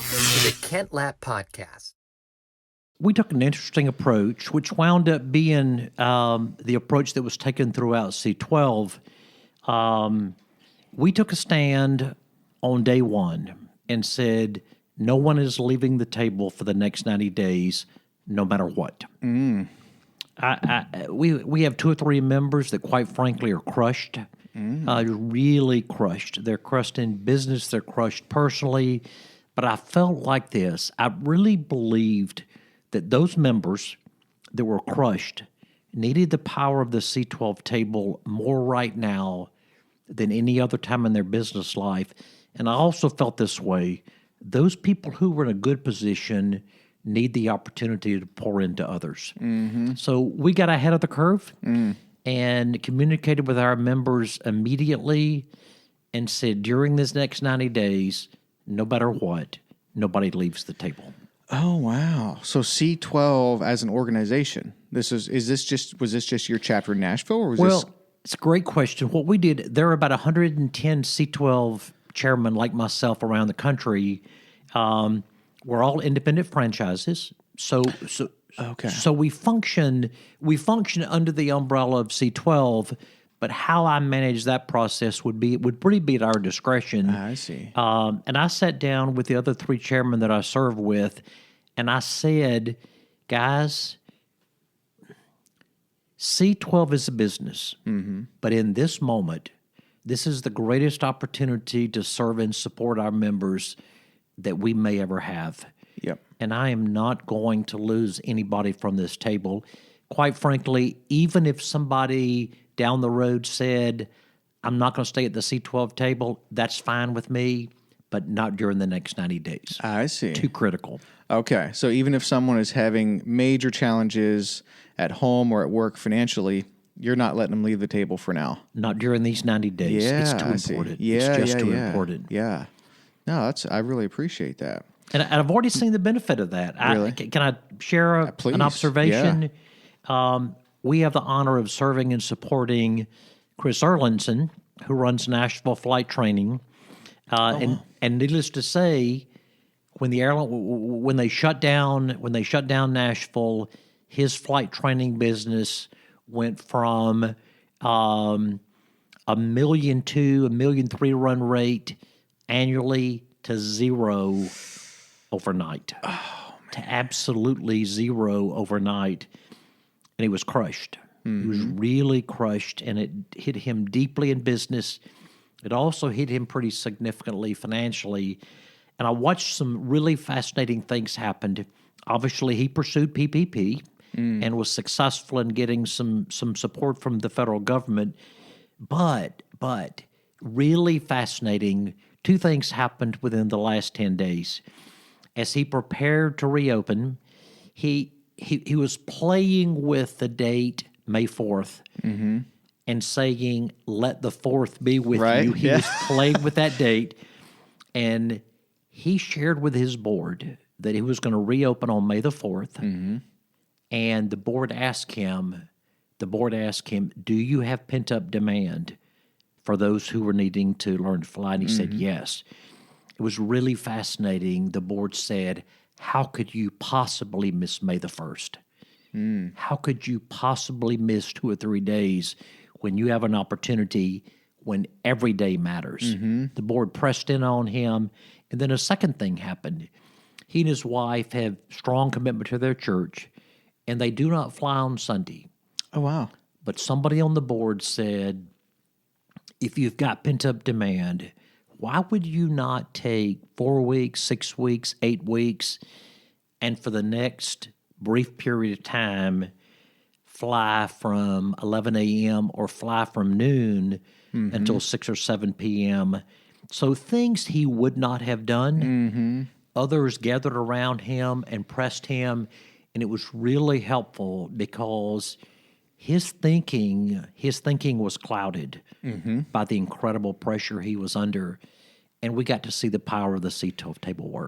Welcome to the Kent Lapp Podcast. We took an interesting approach, which wound up being the approach that was taken throughout C12. We took a stand on day one and said, no one is leaving the table for the next 90 days, no matter what. We have two or three members that, quite frankly, are crushed, really crushed. They're crushed in business, they're crushed personally. But I felt like this. I really believed that those members that were crushed needed the power of the C12 table more right now than any other time in their business life. And I also felt this way. Those people who were in a good position need the opportunity to pour into others. So we got ahead of the curve and communicated with our members immediately and said, during this next 90 days, no matter what, nobody leaves the table. Oh, wow. So C12 as an organization, was this just your chapter in Nashville, or was this? Well, it's a great question. What we did, there are about 110 C12 chairmen like myself around the country. We're all independent franchises. So we function under the umbrella of C12, but how I manage that process would pretty be at our discretion. I see. And I sat down with the other three chairmen that I serve with, and I said, guys, C12 is a business, but in this moment, this is the greatest opportunity to serve and support our members that we may ever have. Yep. And I am not going to lose anybody from this table. Quite frankly, even if somebody down the road said, I'm not going to stay at the C12 table, that's fine with me, but not during the next 90 days. I see. Too critical. Okay. So even if someone is having major challenges at home or at work financially, you're not letting them leave the table for now. Not during these 90 days. Yeah, It's too I see. important. Yeah, It's just too yeah. important. Yeah. No, I really appreciate that. And I've already seen the benefit of that. Really? Can I share Please. an observation? We have the honor of serving and supporting Chris Erlinson, who runs Nashville Flight Training. And needless to say, when they shut down Nashville, his flight training business went from $1.2 million, $1.3 million run rate annually to zero overnight. To absolutely zero overnight. And he was crushed. He was really crushed, and it hit him deeply in business. It also hit him pretty significantly financially. And I watched some really fascinating things happen. Obviously, he pursued PPP and was successful in getting some support from the federal government. But really fascinating, two things happened within the last 10 days. As he prepared to reopen, he was playing with the date May 4th and saying, let the 4th be with you. He was playing with that date. And he shared with his board that he was going to reopen on May the 4th. And the board asked him, do you have pent-up demand for those who were needing to learn to fly? And he said, yes. It was really fascinating. The board said, how could you possibly miss May the 1st? How could you possibly miss 2 or 3 days when you have an opportunity when every day matters? The board pressed in on him. And then a second thing happened. He and his wife have strong commitment to their church, and they do not fly on Sunday. Oh, wow. But somebody on the board said, if you've got pent-up demand, why would you not take 4 weeks, 6 weeks, 8 weeks, and for the next brief period of time, fly from 11 a.m. or fly from noon until 6 or 7 p.m.? So things he would not have done, others gathered around him and pressed him, and it was really helpful because his thinking was clouded by the incredible pressure he was under, and we got to see the power of the C12 table work.